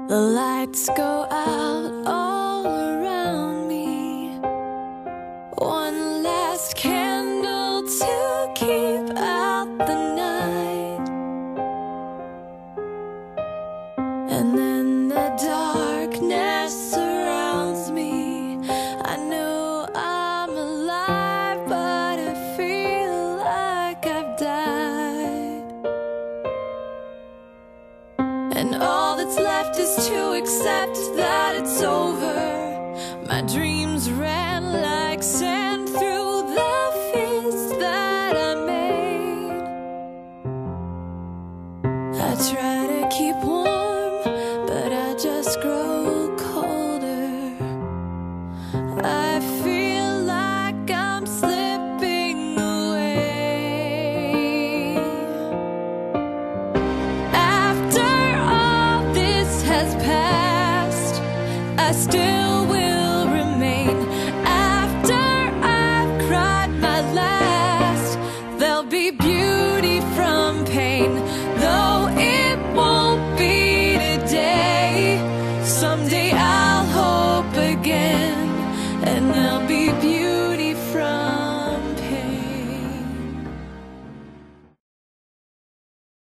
The lights go out all around me. One last candle to keep out the night. And then the darkness surrounds me. I know I'm alive, but I feel like I've died. And all that's left is to accept that it's over. My dreams ran like sand through the fist that I made. I try to keep warm, but I just grow colder. I feel like I'm slipping away. After all this has passed, I still will remain. After I've cried my last, there'll be beauty from pain.